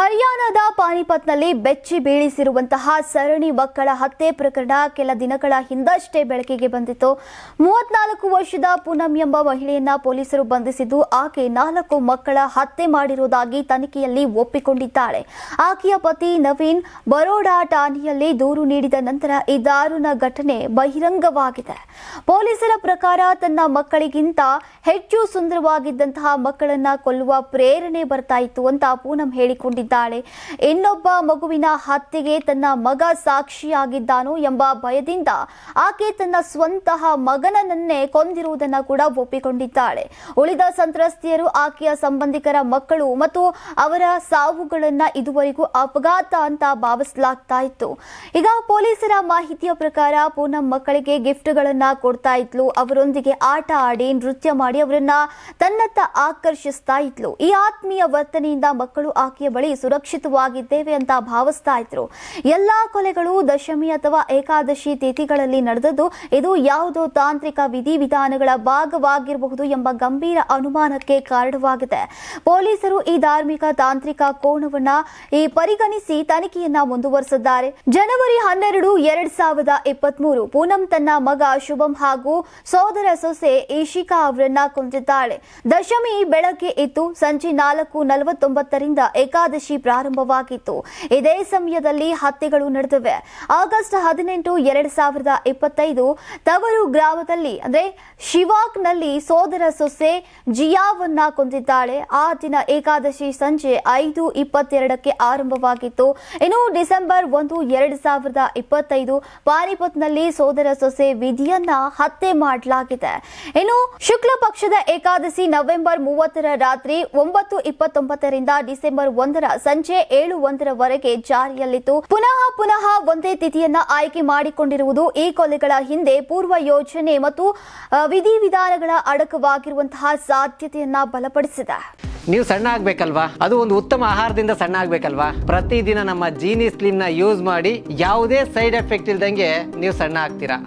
ಹರಿಯಾಣದ ಪಾನಿಪತ್ನಲ್ಲಿ ಬೆಚ್ಚಿ ಬೀಳಿಸಿರುವಂತಹ ಸರಣಿ ಮಕ್ಕಳ ಹತ್ಯೆ ಪ್ರಕರಣ ಕೆಲ ದಿನಗಳ ಹಿಂದಷ್ಟೇ ಬೆಳಕಿಗೆ ಬಂದಿತ್ತು. 34 ವರ್ಷದ ಪೂನಂ ಎಂಬ ಮಹಿಳೆಯನ್ನ ಪೊಲೀಸರು ಬಂಧಿಸಿದ್ದು, ಆಕೆ 4 ಮಕ್ಕಳ ಹತ್ಯೆ ಮಾಡಿರುವುದಾಗಿ ತನಿಖೆಯಲ್ಲಿ ಒಪ್ಪಿಕೊಂಡಿದ್ದಾಳೆ. ಆಕೆಯ ಪತಿ ನವೀನ್ ಬರೋಡಾ ಠಾಣೆಯಲ್ಲಿ ದೂರು ನೀಡಿದ ನಂತರ ಈ ದಾರುಣ ಘಟನೆ ಬಹಿರಂಗವಾಗಿದೆ. ಪೊಲೀಸರ ಪ್ರಕಾರ ತನ್ನ ಮಕ್ಕಳಿಗಿಂತ ಹೆಚ್ಚು ಸುಂದರವಾಗಿದ್ದಂತಹ ಮಕ್ಕಳನ್ನ ಕೊಲ್ಲುವ ಪ್ರೇರಣೆ ಬರ್ತಾ ಇತ್ತು ಅಂತ ಪೂನಂ ಹೇಳಿಕೊಂಡಿದ್ದಾಳೆ. ಇನ್ನೊಬ್ಬ ಮಗುವಿನ ಹತ್ಯೆಗೆ ತನ್ನ ಮಗ ಸಾಕ್ಷಿಯಾಗಿದ್ದಾನೋ ಎಂಬ ಭಯದಿಂದ ಆಕೆ ತನ್ನ ಸ್ವಂತಹ ಮಗನನ್ನೇ ಕೊಂದಿರುವುದನ್ನು ಕೂಡ ಒಪ್ಪಿಕೊಂಡಿದ್ದಾಳೆ. ಉಳಿದ ಸಂತ್ರಸ್ತೆಯರು ಆಕೆಯ ಸಂಬಂಧಿಕರ ಮಕ್ಕಳು ಮತ್ತು ಅವರ ಸಾವುಗಳನ್ನ ಇದುವರೆಗೂ ಅಪಘಾತ ಅಂತ ಭಾವಿಸಲಾಗ್ತಾ ಇತ್ತು. ಈಗ ಪೊಲೀಸರ ಮಾಹಿತಿಯ ಪ್ರಕಾರ ಪೂನಂ ಮಕ್ಕಳಿಗೆ ಗಿಫ್ಟ್ಗಳನ್ನ ಕೊಡ್ತಾ ಇದ್ಲು, ಅವರೊಂದಿಗೆ ಆಟ ಆಡಿ ನೃತ್ಯ ಮಾಡಿ ಅವರನ್ನ ತನ್ನತ್ತ ಆಕರ್ಷಿಸ್ತಾ ಇದ್ಲು. ಈ ಆತ್ಮೀಯ ವರ್ತನೆಯಿಂದ ಮಕ್ಕಳು ಆಕೆಯ ಬಳಿ ಸುರಕ್ಷಿತವಾಗಿದ್ದೇವೆ ಅಂತ ಭಾವಿಸ್ತಾ ಇದ್ರು. ಎಲ್ಲಾ ಕೊಲೆಗಳು ದಶಮಿ ಅಥವಾ ಏಕಾದಶಿ ತಿಥಿಗಳಲ್ಲಿ ನಡೆದದ್ದು, ಇದು ಯಾವುದೋ ತಾಂತ್ರಿಕ ವಿಧಿವಿಧಾನಗಳ ಭಾಗವಾಗಿರಬಹುದು ಎಂಬ ಗಂಭೀರ ಅನುಮಾನಕ್ಕೆ ಕಾರಣವಾಗಿದೆ. ಪೊಲೀಸರು ಈ ಧಾರ್ಮಿಕ ತಾಂತ್ರಿಕ ಕೋಣವನ್ನ ಪರಿಗಣಿಸಿ ತನಿಖೆಯನ್ನ ಮುಂದುವರೆಸಿದ್ದಾರೆ. ಜನವರಿ 12, 2023 ಪೂನಂ ತನ್ನ ಮಗ ಶುಭಂ ಹಾಗೂ ಸೋದರ ಸೊಸೆ ಇಶಿಕಾ ಅವರನ್ನ ಕೊಂದಿದ್ದಾಳೆ. ದಶಮಿ ಬೆಳಗ್ಗೆ ಇತ್ತು. ಸಂಜೆ 4:49ರಿಂದ ಏಕಾದಶಿ ಪ್ರಾರಂಭವಾಗಿತ್ತು. ಇದೇ ಸಮಯದಲ್ಲಿ ಹತ್ಯೆಗಳು ನಡೆದಿವೆ. ಆಗಸ್ಟ್ 18, 2025 ತವರು ಗ್ರಾಮದಲ್ಲಿ ಅಂದ್ರೆ ಶಿವಾಕ್ನಲ್ಲಿ ಸೋದರ ಸೊಸೆ ಜಿಯಾವನ್ನ ಕೊಂದಿದ್ದಾಳೆ. ಆ ದಿನ ಏಕಾದಶಿ ಸಂಜೆ 5:22ಕ್ಕೆ ಆರಂಭವಾಗಿತ್ತು. ಇನ್ನು ಡಿಸೆಂಬರ್ 1, 2025 ಪಾನಿಪತ್ನಲ್ಲಿ ಸೋದರ ಸೊಸೆ ವಿಧಿಯನ್ನ ಹತ್ಯೆ ಮಾಡಲಾಗಿದೆ. ಇನ್ನು ಶುಕ್ಲ ಪಕ್ಷದ ಏಕಾದಶಿ ನವೆಂಬರ್ 30ರ ರಾತ್ರಿ 9:29ರಿಂದ ಡಿಸೆಂಬರ್ 1ರ ಸಂಜೆ 7:01ರವರೆಗೆ ಜಾರಿಯಲ್ಲಿತ್ತು. ಪುನಃ ಒಂದೇ ತಿಥಿಯನ್ನ ಆಯ್ಕೆ ಮಾಡಿಕೊಂಡಿರುವುದು ಈ ಕೊಲೆಗಳ ಹಿಂದೆ ಪೂರ್ವ ಯೋಜನೆ ಮತ್ತು ವಿಧಿವಿಧಾನಗಳ ಅಡಕವಾಗಿರುವಂತಹ ಸಾಧ್ಯತೆಯನ್ನ ಬಲಪಡಿಸಿದೆ. ನೀವು ಸಣ್ಣ ಆಗ್ಬೇಕಲ್ವಾ? ಅದು ಒಂದು ಉತ್ತಮ ಆಹಾರದಿಂದ ಸಣ್ಣ ಆಗ್ಬೇಕಲ್ವಾ? ಪ್ರತಿದಿನ ನಮ್ಮ ಜೀನಿ ಸ್ಲಿಮ್ ನ ಯೂಸ್ ಮಾಡಿ ಯಾವುದೇ ಸೈಡ್ ಎಫೆಕ್ಟ್ ಇಲ್ದಂಗೆ ನೀವು ಸಣ್ಣ ಆಗ್ತೀರಾ.